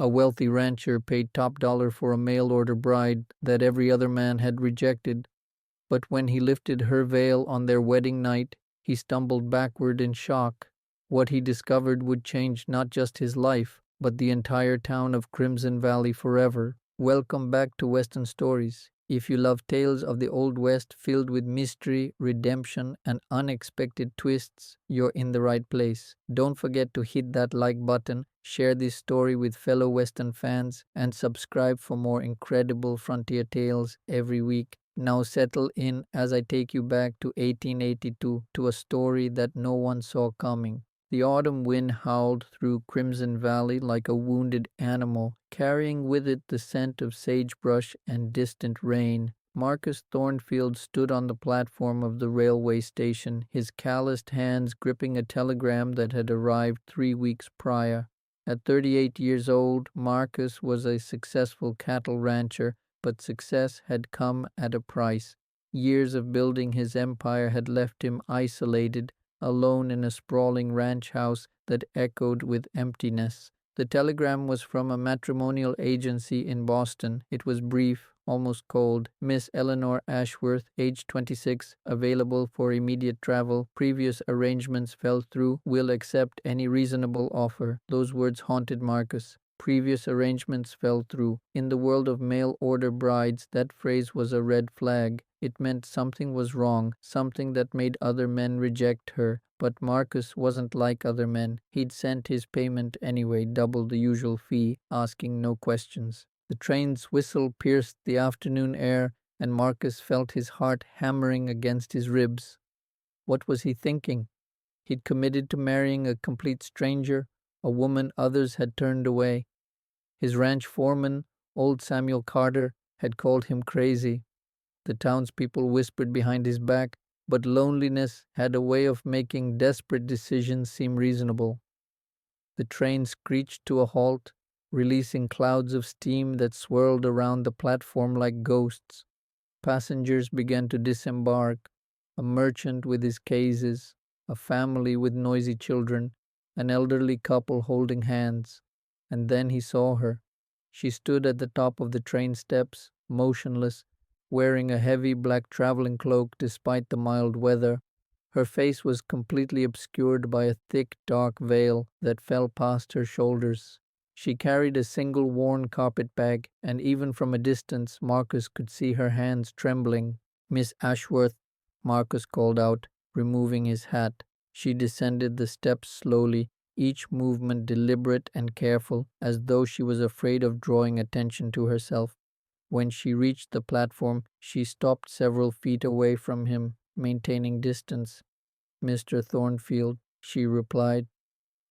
A wealthy rancher paid top dollar for a mail-order bride that every other man had rejected, but when he lifted her veil on their wedding night, he stumbled backward in shock. What he discovered would change not just his life, but the entire town of Crimson Valley forever. Welcome back to Western Stories. If you love tales of the Old West filled with mystery, redemption, and unexpected twists, you're in the right place. Don't forget to hit that like button, share this story with fellow Western fans, and subscribe for more incredible frontier tales every week. Now settle in as I take you back to 1882 to a story that no one saw coming. The autumn wind howled through Crimson Valley like a wounded animal, carrying with it the scent of sagebrush and distant rain. Marcus Thornfield stood on the platform of the railway station, his calloused hands gripping a telegram that had arrived 3 weeks prior. At 38 years old, Marcus was a successful cattle rancher, but success had come at a price. Years of building his empire had left him isolated, alone in a sprawling ranch house that echoed with emptiness. The telegram was from a matrimonial agency in Boston. It was brief, almost cold. Miss Eleanor Ashworth, age 26, available for immediate travel. Previous arrangements fell through. Will accept any reasonable offer. Those words haunted Marcus. Previous arrangements fell through. In the world of mail-order brides, that phrase was a red flag. It meant something was wrong, something that made other men reject her. But Marcus wasn't like other men. He'd sent his payment anyway, double the usual fee, asking no questions. The train's whistle pierced the afternoon air, and Marcus felt his heart hammering against his ribs. What was he thinking? He'd committed to marrying a complete stranger, a woman others had turned away. His ranch foreman, old Samuel Carter, had called him crazy. The townspeople whispered behind his back, but loneliness had a way of making desperate decisions seem reasonable. The train screeched to a halt, releasing clouds of steam that swirled around the platform like ghosts. Passengers began to disembark, a merchant with his cases, a family with noisy children, an elderly couple holding hands. And then he saw her. She stood at the top of the train steps, motionless, wearing a heavy black traveling cloak despite the mild weather. Her face was completely obscured by a thick, dark veil that fell past her shoulders. She carried a single worn carpet bag, and even from a distance Marcus could see her hands trembling. "Miss Ashworth," Marcus called out, removing his hat. She descended the steps slowly, each movement deliberate and careful, as though she was afraid of drawing attention to herself. When she reached the platform, she stopped several feet away from him, maintaining distance. "Mr. Thornfield," she replied.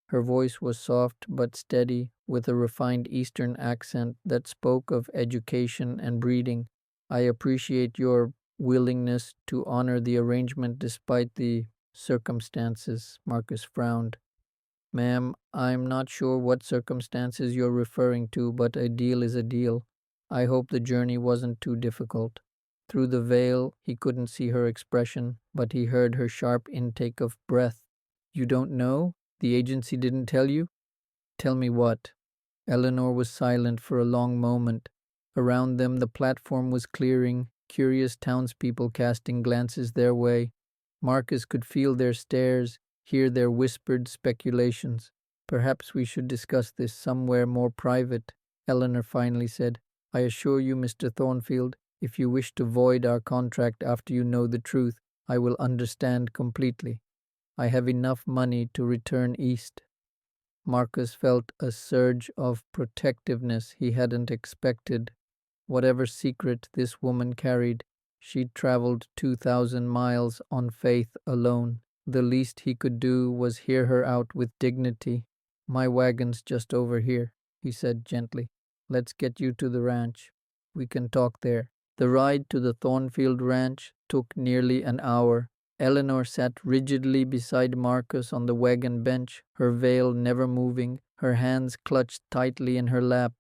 Her voice was soft but steady, with a refined Eastern accent that spoke of education and breeding. "I appreciate your willingness to honor the arrangement despite the circumstances." Marcus frowned. "Ma'am, I'm not sure what circumstances you're referring to, but a deal is a deal. I hope the journey wasn't too difficult." Through the veil, he couldn't see her expression, but he heard her sharp intake of breath. "You don't know? The agency didn't tell you?" "Tell me what?" Eleanor was silent for a long moment. Around them the platform was clearing, curious townspeople casting glances their way. Marcus could feel their stares, hear their whispered speculations. "Perhaps we should discuss this somewhere more private," Eleanor finally said. "I assure you, Mr. Thornfield, if you wish to void our contract after you know the truth, I will understand completely. I have enough money to return east." Marcus felt a surge of protectiveness he hadn't expected. Whatever secret this woman carried, she'd traveled 2,000 miles on faith alone. The least he could do was hear her out with dignity. "My wagon's just over here," he said gently. "Let's get you to the ranch. We can talk there." The ride to the Thornfield ranch took nearly an hour. Eleanor sat rigidly beside Marcus on the wagon bench, her veil never moving, her hands clutched tightly in her lap.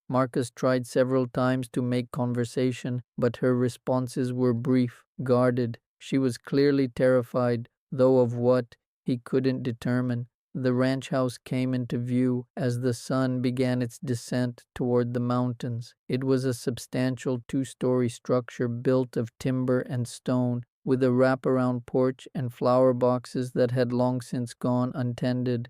Marcus tried several times to make conversation, but her responses were brief, guarded. She was clearly terrified, though of what, he couldn't determine. The ranch house came into view as the sun began its descent toward the mountains. It was a substantial two-story structure built of timber and stone, with a wraparound porch and flower boxes that had long since gone untended.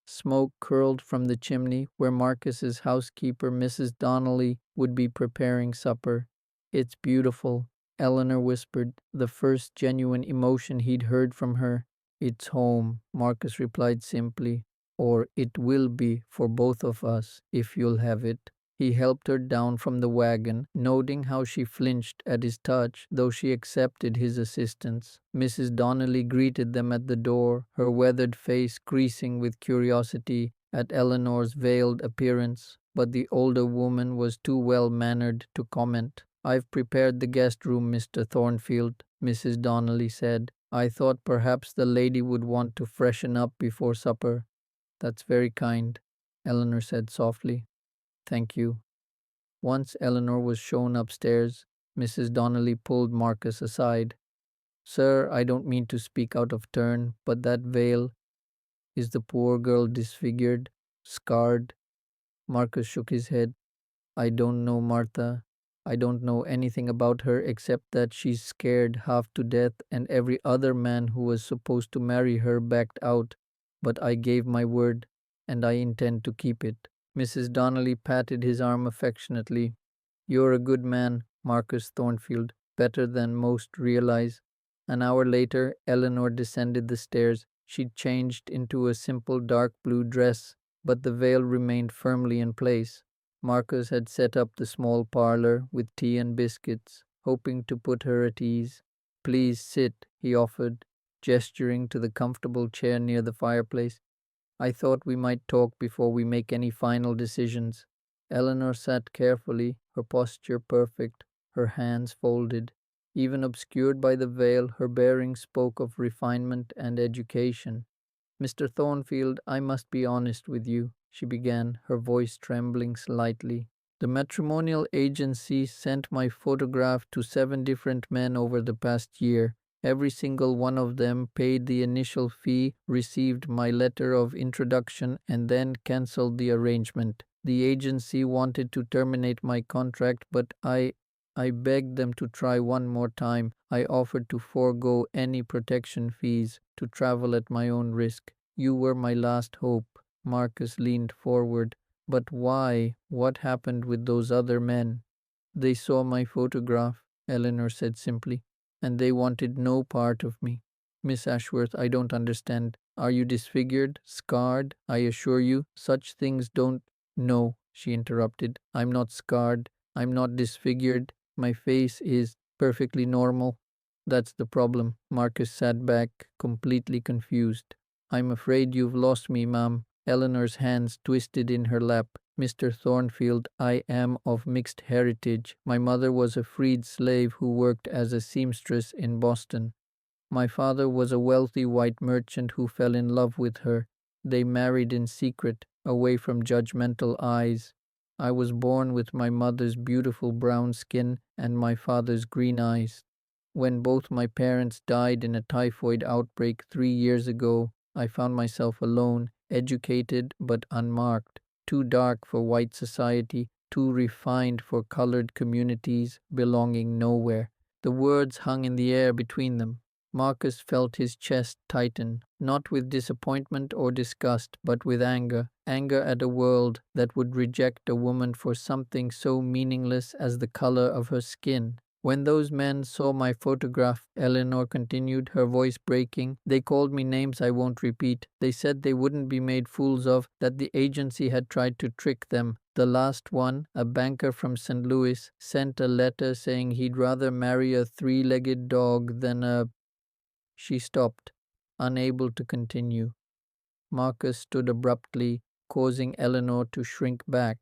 Smoke curled from the chimney where Marcus's housekeeper, Mrs. Donnelly, would be preparing supper. "It's beautiful," Eleanor whispered, the first genuine emotion he'd heard from her. "It's home," Marcus replied simply. "Or it will be for both of us, if you'll have it." He helped her down from the wagon, noting how she flinched at his touch, though she accepted his assistance. Mrs. Donnelly greeted them at the door, her weathered face creasing with curiosity at Eleanor's veiled appearance, but the older woman was too well-mannered to comment. "I've prepared the guest room, Mr. Thornfield," Mrs. Donnelly said. "I thought perhaps the lady would want to freshen up before supper." "That's very kind," Eleanor said softly. "Thank you." Once Eleanor was shown upstairs, Mrs. Donnelly pulled Marcus aside. "Sir, I don't mean to speak out of turn, but that veil, is the poor girl disfigured, scarred?" Marcus shook his head. "I don't know, Martha. I don't know anything about her except that she's scared half to death and every other man who was supposed to marry her backed out. But I gave my word, and I intend to keep it." Mrs. Donnelly patted his arm affectionately. "You're a good man, Marcus Thornfield, better than most realize." An hour later, Eleanor descended the stairs. She'd changed into a simple dark blue dress, but the veil remained firmly in place. Marcus had set up the small parlor with tea and biscuits, hoping to put her at ease. "Please sit," he offered, gesturing to the comfortable chair near the fireplace. "I thought we might talk before we make any final decisions." Eleanor sat carefully, her posture perfect, her hands folded. Even obscured by the veil, her bearing spoke of refinement and education. "Mr. Thornfield, I must be honest with you," she began, her voice trembling slightly. "The matrimonial agency sent my photograph to 7 different men over the past year. Every single one of them paid the initial fee, received my letter of introduction, and then canceled the arrangement. The agency wanted to terminate my contract, but I begged them to try one more time. I offered to forego any protection fees, to travel at my own risk. You were my last hope." Marcus leaned forward. "But why? What happened with those other men?" "They saw my photograph," Eleanor said simply, "and they wanted no part of me." "Miss Ashworth, I don't understand. Are you disfigured, scarred? I assure you, such things don't—" "No," she interrupted. "I'm not scarred. I'm not disfigured. My face is perfectly normal." "That's the problem." Marcus sat back, completely confused. "I'm afraid you've lost me, ma'am." Eleanor's hands twisted in her lap. "Mr. Thornfield, I am of mixed heritage. My mother was a freed slave who worked as a seamstress in Boston. My father was a wealthy white merchant who fell in love with her. They married in secret, away from judgmental eyes. I was born with my mother's beautiful brown skin and my father's green eyes. When both my parents died in a typhoid outbreak 3 years ago, I found myself alone, educated but unmarked, too dark for white society, too refined for colored communities, belonging nowhere." The words hung in the air between them. Marcus felt his chest tighten, not with disappointment or disgust, but with anger. Anger at a world that would reject a woman for something so meaningless as the color of her skin. "When those men saw my photograph," Eleanor continued, her voice breaking, "they called me names I won't repeat. They said they wouldn't be made fools of, that the agency had tried to trick them. The last one, a banker from St. Louis, sent a letter saying he'd rather marry a 3-legged dog than a—" She stopped, unable to continue. Marcus stood abruptly, causing Eleanor to shrink back.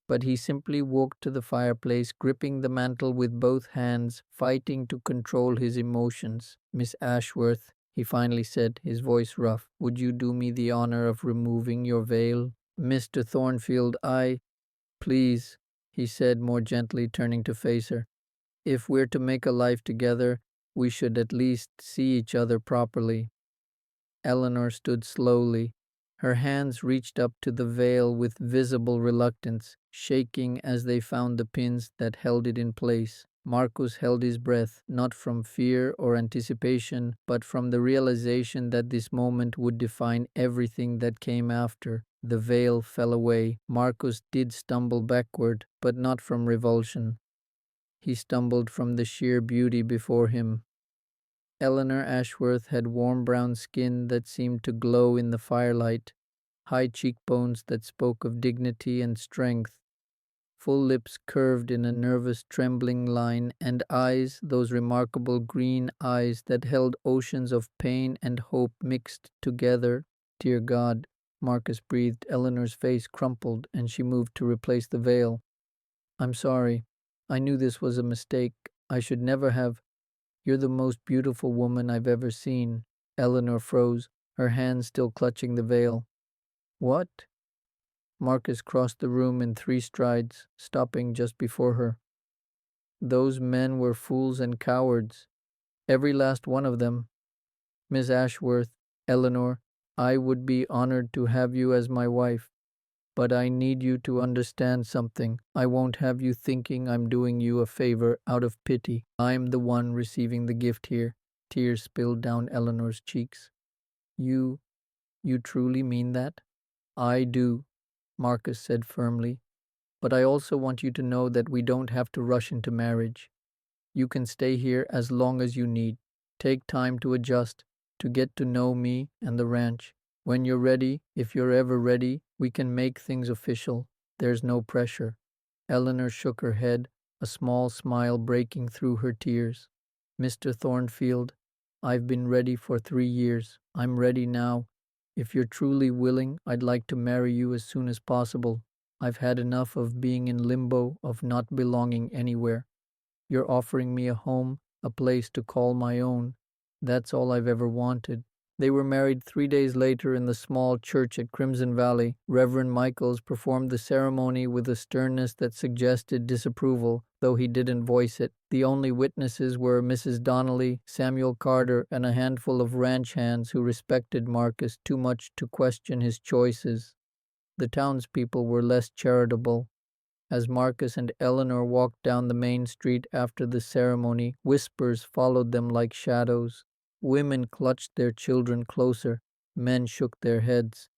But he simply walked to the fireplace, gripping the mantel with both hands, fighting to control his emotions. "Miss Ashworth," he finally said, his voice rough, "would you do me the honor of removing your veil?" "Mr. Thornfield, please," he said more gently, turning to face her. "If we're to make a life together, we should at least see each other properly." Eleanor stood slowly, Her hands reached up to the veil with visible reluctance, shaking as they found the pins that held it in place. Marcus held his breath, not from fear or anticipation, but from the realization that this moment would define everything that came after. The veil fell away. Marcus did stumble backward, but not from revulsion. He stumbled from the sheer beauty before him. Eleanor Ashworth had warm brown skin that seemed to glow in the firelight, high cheekbones that spoke of dignity and strength, full lips curved in a nervous, trembling line, and eyes, those remarkable green eyes that held oceans of pain and hope mixed together. Dear God, Marcus breathed. Eleanor's face crumpled, and she moved to replace the veil. I'm sorry. I knew this was a mistake. I should never have. You're the most beautiful woman I've ever seen. Eleanor froze, her hands still clutching the veil. What? Marcus crossed the room in 3 strides, stopping just before her. Those men were fools and cowards. Every last one of them. Miss Ashworth, Eleanor, I would be honored to have you as my wife. But I need you to understand something. I won't have you thinking I'm doing you a favor out of pity. I'm the one receiving the gift here. Tears spilled down Eleanor's cheeks. You truly mean that? I do, Marcus said firmly. But I also want you to know that we don't have to rush into marriage. You can stay here as long as you need. Take time to adjust, to get to know me and the ranch. When you're ready, if you're ever ready, we can make things official. There's no pressure. Eleanor shook her head, a small smile breaking through her tears. Mr. Thornfield, I've been ready for 3 years. I'm ready now. If you're truly willing, I'd like to marry you as soon as possible. I've had enough of being in limbo, of not belonging anywhere. You're offering me a home, a place to call my own. That's all I've ever wanted. They were married 3 days later in the small church at Crimson Valley. Reverend Michaels performed the ceremony with a sternness that suggested disapproval, though he didn't voice it. The only witnesses were Mrs. Donnelly, Samuel Carter, and a handful of ranch hands who respected Marcus too much to question his choices. The townspeople were less charitable. As Marcus and Eleanor walked down the main street after the ceremony, whispers followed them like shadows. Women clutched their children closer. Men shook their heads.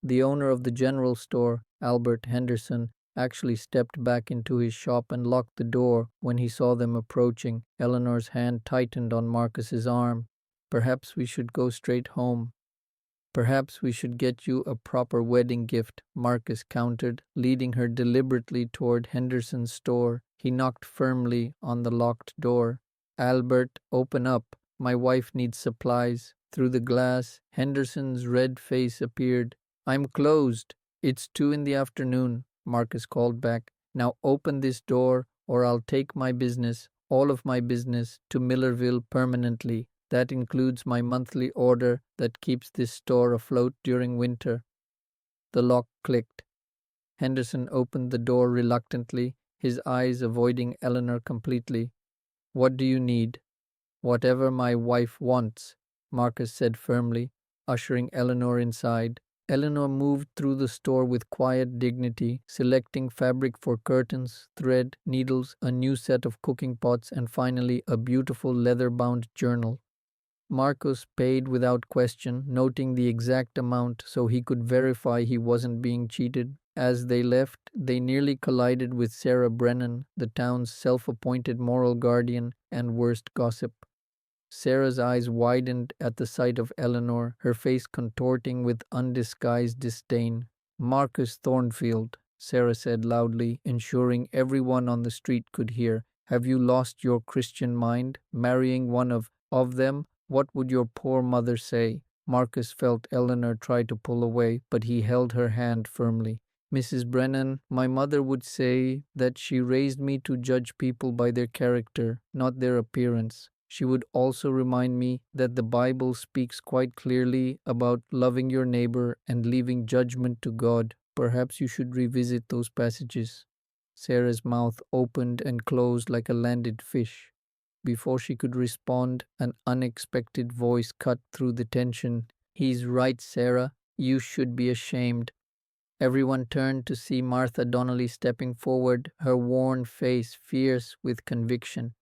The owner of the general store, Albert Henderson, actually stepped back into his shop and locked the door when he saw them approaching. Eleanor's hand tightened on Marcus's arm. Perhaps we should go straight home. Perhaps we should get you a proper wedding gift, Marcus countered, leading her deliberately toward Henderson's store. He knocked firmly on the locked door. Albert, open up. My wife needs supplies. Through the glass, Henderson's red face appeared. I'm closed. It's 2 in the afternoon, Marcus called back. Now open this door or I'll take my business, all of my business, to Millerville permanently. That includes my monthly order that keeps this store afloat during winter. The lock clicked. Henderson opened the door reluctantly, his eyes avoiding Eleanor completely. What do you need? Whatever my wife wants, Marcus said firmly, ushering Eleanor inside. Eleanor moved through the store with quiet dignity, selecting fabric for curtains, thread, needles, a new set of cooking pots, and finally a beautiful leather-bound journal. Marcus paid without question, noting the exact amount so he could verify he wasn't being cheated. As they left, they nearly collided with Sarah Brennan, the town's self-appointed moral guardian and worst gossip. Sarah's eyes widened at the sight of Eleanor, her face contorting with undisguised disdain. Marcus Thornfield, Sarah said loudly, ensuring everyone on the street could hear. Have you lost your Christian mind? Marrying one of them? What would your poor mother say? Marcus felt Eleanor try to pull away, but he held her hand firmly. Mrs. Brennan, my mother would say that she raised me to judge people by their character, not their appearance. She would also remind me that the Bible speaks quite clearly about loving your neighbor and leaving judgment to God. Perhaps you should revisit those passages. Sarah's mouth opened and closed like a landed fish. Before she could respond, an unexpected voice cut through the tension. He's right, Sarah. You should be ashamed." Everyone turned to see Martha Donnelly stepping forward, her worn face fierce with conviction.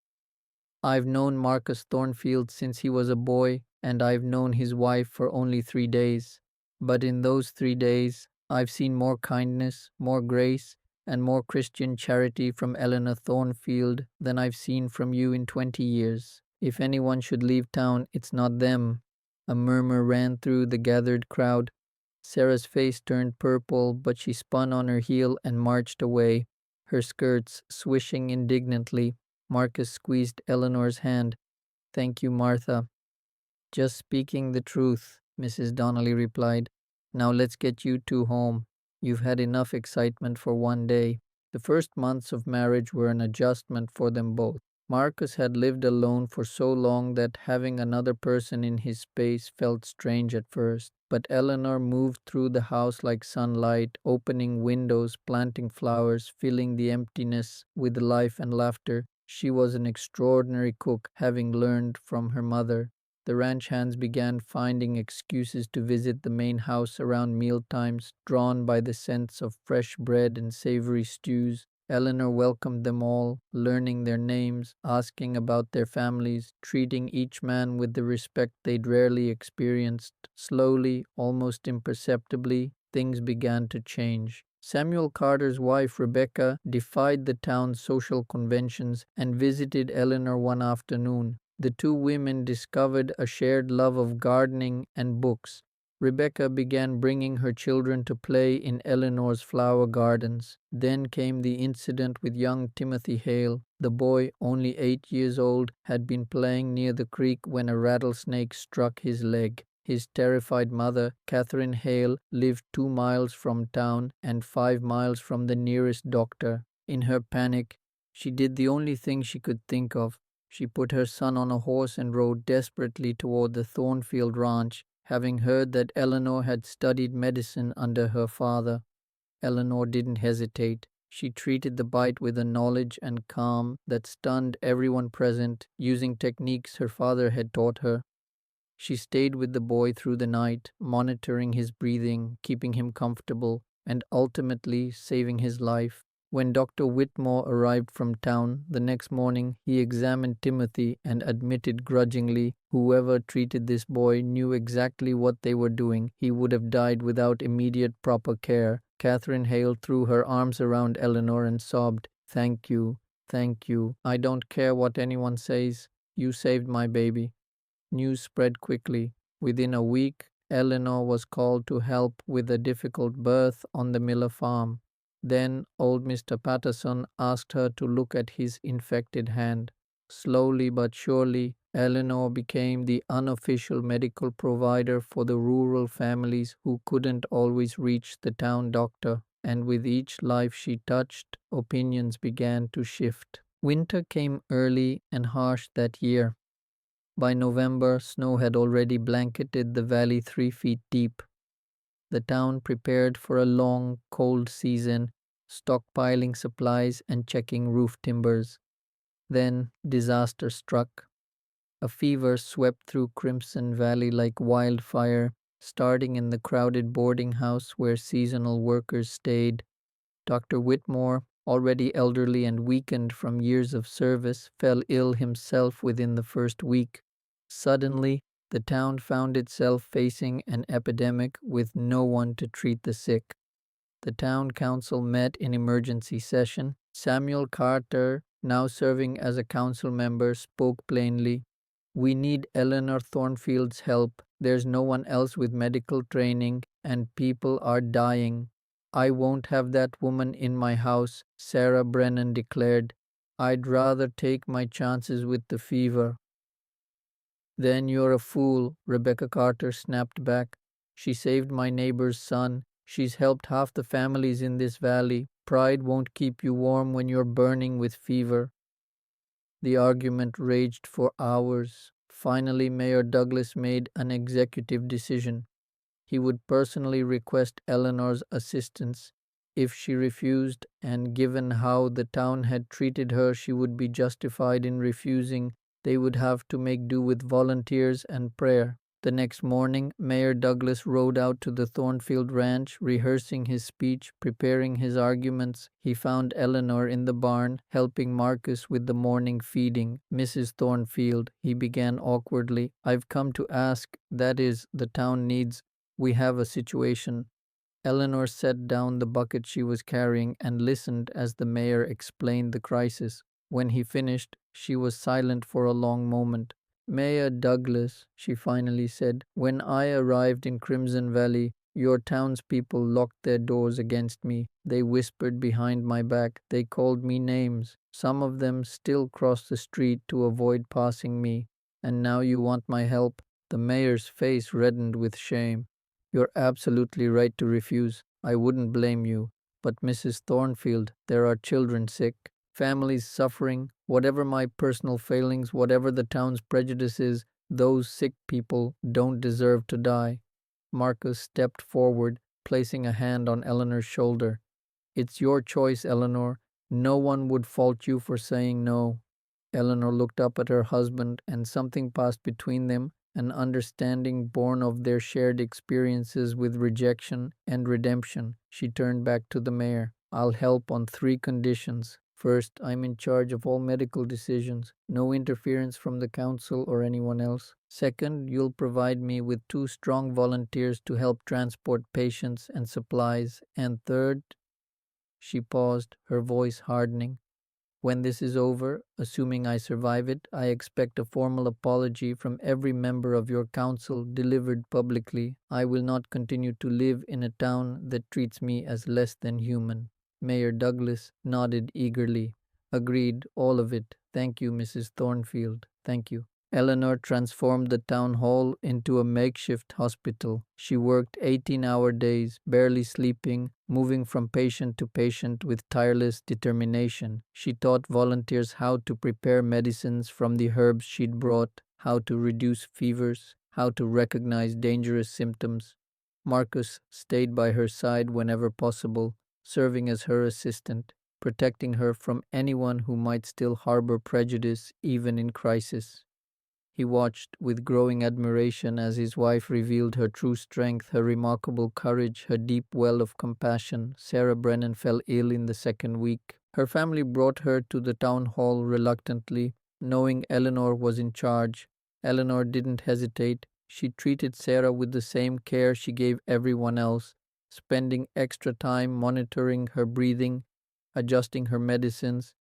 "I've known Marcus Thornfield since he was a boy, and I've known his wife for only 3 days. But in those 3 days, I've seen more kindness, more grace, and more Christian charity from Eleanor Thornfield than I've seen from you in 20 years. If anyone should leave town, it's not them." A murmur ran through the gathered crowd. Sarah's face turned purple, but she spun on her heel and marched away, her skirts swishing indignantly. Marcus squeezed Eleanor's hand. "Thank you, Martha." "Just speaking the truth," Mrs. Donnelly replied. "Now let's get you two home. You've had enough excitement for one day." The first months of marriage were an adjustment for them both. Marcus had lived alone for so long that having another person in his space felt strange at first. But Eleanor moved through the house like sunlight, opening windows, planting flowers, filling the emptiness with life and laughter. She was an extraordinary cook, having learned from her mother. The ranch hands began finding excuses to visit the main house around mealtimes, drawn by the scents of fresh bread and savory stews. Eleanor welcomed them all, learning their names, asking about their families, treating each man with the respect they'd rarely experienced. Slowly, almost imperceptibly, things began to change. Samuel Carter's wife, Rebecca, defied the town's social conventions and visited Eleanor one afternoon. The two women discovered a shared love of gardening and books. Rebecca began bringing her children to play in Eleanor's flower gardens. Then came the incident with young Timothy Hale. The boy, only 8 years old, had been playing near the creek when a rattlesnake struck his leg. His terrified mother, Catherine Hale, lived 2 miles from town and 5 miles from the nearest doctor. In her panic, she did the only thing she could think of. She put her son on a horse and rode desperately toward the Thornfield ranch, having heard that Eleanor had studied medicine under her father. Eleanor didn't hesitate. She treated the bite with a knowledge and calm that stunned everyone present, using techniques her father had taught her. She stayed with the boy through the night, monitoring his breathing, keeping him comfortable, and ultimately saving his life. When Dr. Whitmore arrived from town the next morning, he examined Timothy and admitted grudgingly, whoever treated this boy knew exactly what they were doing. He would have died without immediate proper care. Catherine Hale threw her arms around Eleanor and sobbed, "Thank you, thank you. I don't care what anyone says. You saved my baby." News spread quickly. Within a week, Eleanor was called to help with a difficult birth on the Miller farm. Then old Mr. Patterson asked her to look at his infected hand. Slowly but surely, Eleanor became the unofficial medical provider for the rural families who couldn't always reach the town doctor. And with each life she touched, opinions began to shift. Winter came early and harsh that year. By November, snow had already blanketed the valley 3 feet deep. The town prepared for a long, cold season, stockpiling supplies and checking roof timbers. Then disaster struck. A fever swept through Crimson Valley like wildfire, starting in the crowded boarding house where seasonal workers stayed. Dr. Whitmore, already elderly and weakened from years of service, fell ill himself within the first week. Suddenly, the town found itself facing an epidemic with no one to treat the sick. The town council met in emergency session. Samuel Carter, now serving as a council member, spoke plainly. "We need Eleanor Thornfield's help. There's no one else with medical training, and people are dying." "I won't have that woman in my house," Sarah Brennan declared. "I'd rather take my chances with the fever." "Then you're a fool," Rebecca Carter snapped back. "She saved my neighbor's son. She's helped half the families in this valley. Pride won't keep you warm when you're burning with fever." The argument raged for hours. Finally, Mayor Douglas made an executive decision. He would personally request Eleanor's assistance. If she refused, and given how the town had treated her, she would be justified in refusing, they would have to make do with volunteers and prayer. The next morning, Mayor Douglas rode out to the Thornfield Ranch, rehearsing his speech, preparing his arguments. He found Eleanor in the barn, helping Marcus with the morning feeding. "Mrs. Thornfield," he began awkwardly, "I've come to ask, that is, the town needs. We have a situation." Eleanor set down the bucket she was carrying and listened as the mayor explained the crisis. When he finished, she was silent for a long moment. "Mayor Douglas," she finally said, "when I arrived in Crimson Valley, your townspeople locked their doors against me. They whispered behind my back. They called me names. Some of them still cross the street to avoid passing me. And now you want my help." The mayor's face reddened with shame. "You're absolutely right to refuse. I wouldn't blame you. But Mrs. Thornfield, there are children sick, families suffering. Whatever my personal failings, whatever the town's prejudices, those sick people don't deserve to die." Marcus stepped forward, placing a hand on Eleanor's shoulder. "It's your choice, Eleanor. No one would fault you for saying no." Eleanor looked up at her husband, and something passed between them, an understanding born of their shared experiences with rejection and redemption. She turned back to the mayor. "I'll help on 3 conditions. First, I'm in charge of all medical decisions. No interference from the council or anyone else. Second, you'll provide me with 2 strong volunteers to help transport patients and supplies. And third," she paused, her voice hardening, "when this is over, assuming I survive it, I expect a formal apology from every member of your council delivered publicly. I will not continue to live in a town that treats me as less than human." Mayor Douglas nodded eagerly. "Agreed, all of it. Thank you, Mrs. Thornfield. Thank you." Eleanor transformed the town hall into a makeshift hospital. She worked 18-hour days, barely sleeping, moving from patient to patient with tireless determination. She taught volunteers how to prepare medicines from the herbs she'd brought, how to reduce fevers, how to recognize dangerous symptoms. Marcus stayed by her side whenever possible, serving as her assistant, protecting her from anyone who might still harbor prejudice even in crisis. He watched with growing admiration as his wife revealed her true strength, her remarkable courage, her deep well of compassion. Sarah Brennan fell ill in the second week. Her family brought her to the town hall reluctantly, knowing Eleanor was in charge. Eleanor didn't hesitate. She treated Sarah with the same care she gave everyone else, spending extra time monitoring her breathing, adjusting her medicines,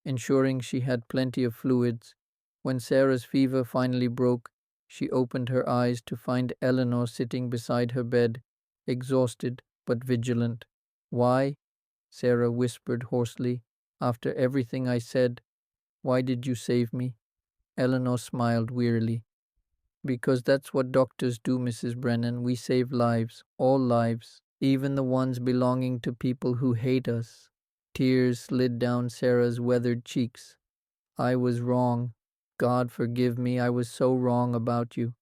ensuring she had plenty of fluids. When Sarah's fever finally broke, she opened her eyes to find Eleanor sitting beside her bed, exhausted but vigilant. "Why?" Sarah whispered hoarsely. "After everything I said, why did you save me?" Eleanor smiled wearily. "Because that's what doctors do, Mrs. Brennan. We save lives, all lives, even the ones belonging to people who hate us." Tears slid down Sarah's weathered cheeks. "I was wrong. God forgive me, I was so wrong about you."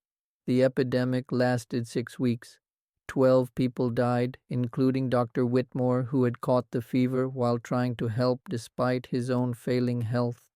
The epidemic lasted 6 weeks. 12 people died, including Dr. Whitmore, who had caught the fever while trying to help despite his own failing health.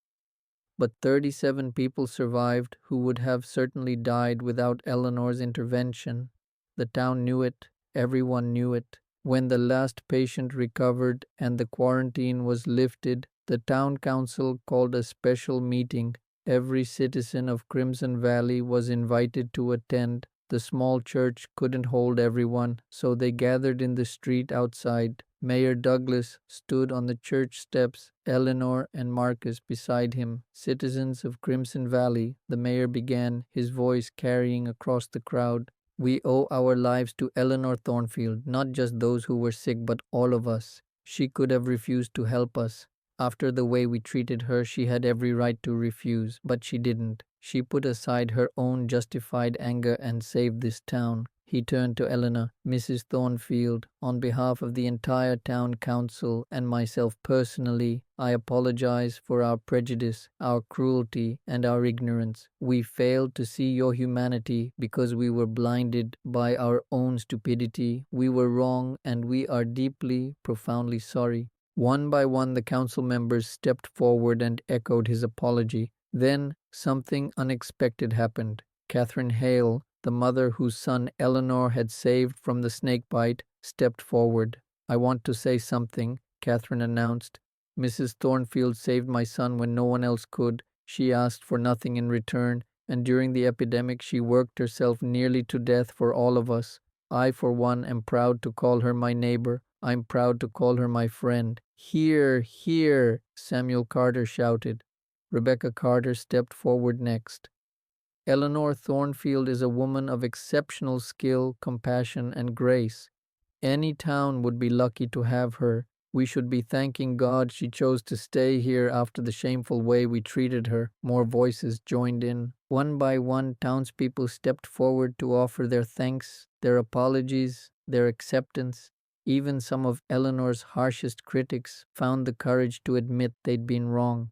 But 37 people survived who would have certainly died without Eleanor's intervention. The town knew it. Everyone knew it. When the last patient recovered and the quarantine was lifted, the town council called a special meeting. Every citizen of Crimson Valley was invited to attend. The small church couldn't hold everyone, so they gathered in the street outside. Mayor Douglas stood on the church steps, Eleanor and Marcus beside him. "Citizens of Crimson Valley," the mayor began, his voice carrying across the crowd. "We owe our lives to Eleanor Thornfield, not just those who were sick, but all of us. She could have refused to help us. After the way we treated her, she had every right to refuse, but she didn't. She put aside her own justified anger and saved this town." He turned to Eleanor. "Mrs. Thornfield, on behalf of the entire town council and myself personally, I apologize for our prejudice, our cruelty, and our ignorance. We failed to see your humanity because we were blinded by our own stupidity. We were wrong, and we are deeply, profoundly sorry." One by one, the council members stepped forward and echoed his apology. Then something unexpected happened. Catherine Hale, the mother whose son Eleanor had saved from the snake bite, stepped forward. "I want to say something," Catherine announced. "Mrs. Thornfield saved my son when no one else could. She asked for nothing in return, and during the epidemic she worked herself nearly to death for all of us. I, for one, am proud to call her my neighbor. I'm proud to call her my friend." "Hear, hear!" Samuel Carter shouted. Rebecca Carter stepped forward next. "Eleanor Thornfield is a woman of exceptional skill, compassion, and grace. Any town would be lucky to have her. We should be thanking God she chose to stay here after the shameful way we treated her." More voices joined in. One by one, townspeople stepped forward to offer their thanks, their apologies, their acceptance. Even some of Eleanor's harshest critics found the courage to admit they'd been wrong.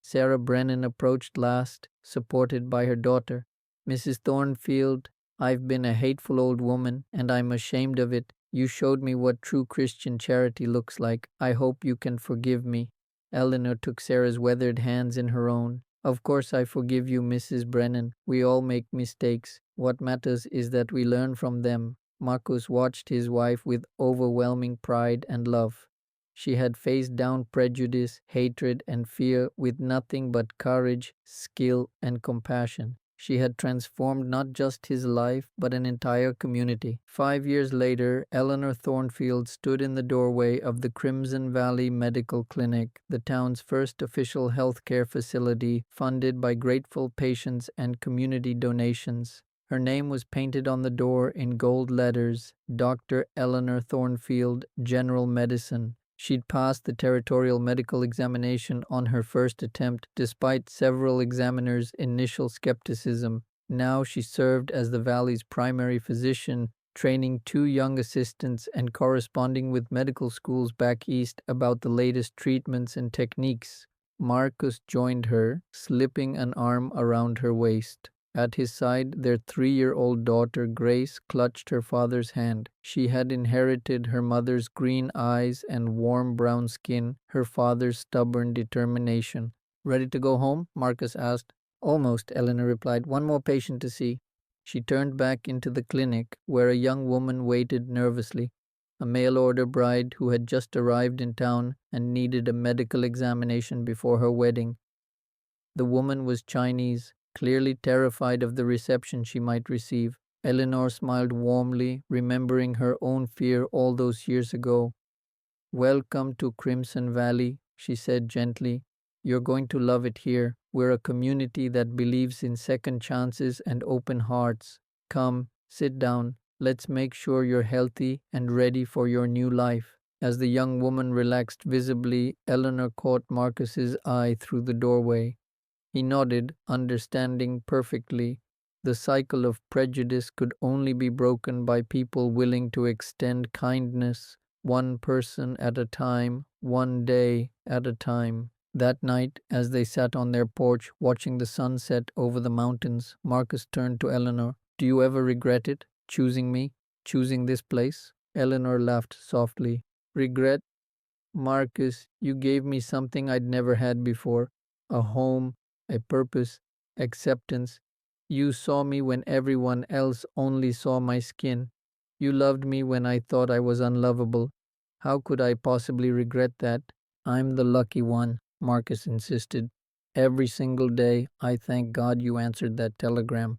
Sarah Brennan approached last, supported by her daughter. "Mrs. Thornfield, I've been a hateful old woman, and I'm ashamed of it. You showed me what true Christian charity looks like. I hope you can forgive me." Eleanor took Sarah's weathered hands in her own. "Of course I forgive you, Mrs. Brennan. We all make mistakes. What matters is that we learn from them." Marcus watched his wife with overwhelming pride and love. She had faced down prejudice, hatred, and fear with nothing but courage, skill, and compassion. She had transformed not just his life, but an entire community. 5 years later, Eleanor Thornfield stood in the doorway of the Crimson Valley Medical Clinic, the town's first official healthcare facility funded by grateful patients and community donations. Her name was painted on the door in gold letters, Dr. Eleanor Thornfield, General Medicine. She'd passed the territorial medical examination on her first attempt, despite several examiners' initial skepticism. Now she served as the valley's primary physician, training 2 young assistants and corresponding with medical schools back east about the latest treatments and techniques. Marcus joined her, slipping an arm around her waist. At his side, their 3-year-old daughter Grace clutched her father's hand. She had inherited her mother's green eyes and warm brown skin, her father's stubborn determination. "Ready to go home?" Marcus asked. "Almost," Eleanor replied. "One more patient to see." She turned back into the clinic, where a young woman waited nervously, a mail-order bride who had just arrived in town and needed a medical examination before her wedding. The woman was Chinese, clearly terrified of the reception she might receive. Eleanor smiled warmly, remembering her own fear all those years ago. "Welcome to Crimson Valley," she said gently. "You're going to love it here. We're a community that believes in second chances and open hearts. Come, sit down. Let's make sure you're healthy and ready for your new life." As the young woman relaxed visibly, Eleanor caught Marcus's eye through the doorway. He nodded, understanding perfectly. The cycle of prejudice could only be broken by people willing to extend kindness, one person at a time, one day at a time. That night, as they sat on their porch watching the sunset over the mountains, Marcus turned to Eleanor. "Do you ever regret it? Choosing me? Choosing this place?" Eleanor laughed softly. "Regret? Marcus, you gave me something I'd never had before. A home, a purpose, acceptance. You saw me when everyone else only saw my skin. You loved me when I thought I was unlovable. How could I possibly regret that?" "I'm the lucky one," Marcus insisted. "Every single day, I thank God you answered that telegram."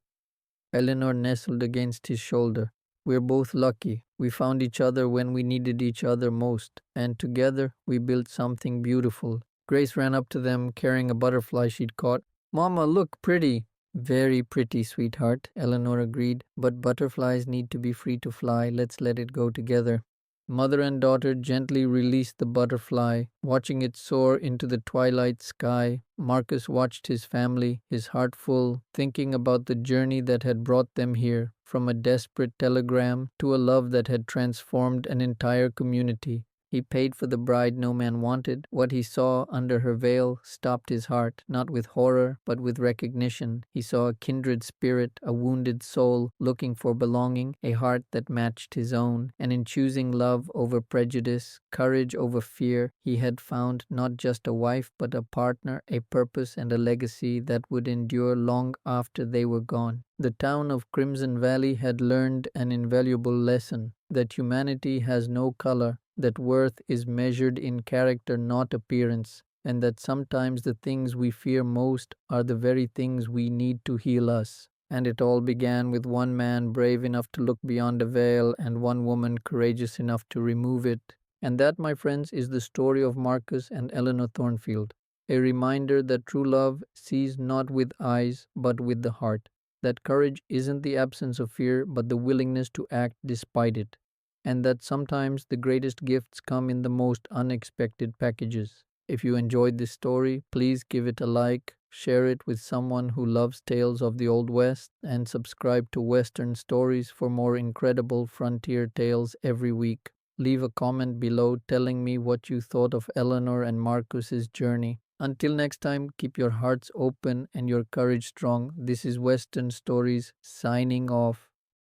Eleanor nestled against his shoulder. "We're both lucky. We found each other when we needed each other most, and together we built something beautiful." Grace ran up to them, carrying a butterfly she'd caught. "Mama, look, pretty." "Very pretty, sweetheart," Eleanor agreed. "But butterflies need to be free to fly. Let's let it go together." Mother and daughter gently released the butterfly, watching it soar into the twilight sky. Marcus watched his family, his heart full, thinking about the journey that had brought them here, from a desperate telegram to a love that had transformed an entire community. He paid for the bride no man wanted. What he saw under her veil stopped his heart, not with horror, but with recognition. He saw a kindred spirit, a wounded soul looking for belonging, a heart that matched his own. And in choosing love over prejudice, courage over fear, he had found not just a wife, but a partner, a purpose, and a legacy that would endure long after they were gone. The town of Crimson Valley had learned an invaluable lesson that humanity has no color, that worth is measured in character, not appearance, and that sometimes the things we fear most are the very things we need to heal us. And it all began with one man brave enough to look beyond a veil and one woman courageous enough to remove it. And that, my friends, is the story of Marcus and Eleanor Thornfield. A reminder that true love sees not with eyes, but with the heart. That courage isn't the absence of fear, but the willingness to act despite it. And that sometimes the greatest gifts come in the most unexpected packages. If you enjoyed this story, please give it a like, share it with someone who loves tales of the Old West, and subscribe to Western Stories for more incredible frontier tales every week. Leave a comment below telling me what you thought of Eleanor and Marcus's journey. Until next time, keep your hearts open and your courage strong. This is Western Stories signing off.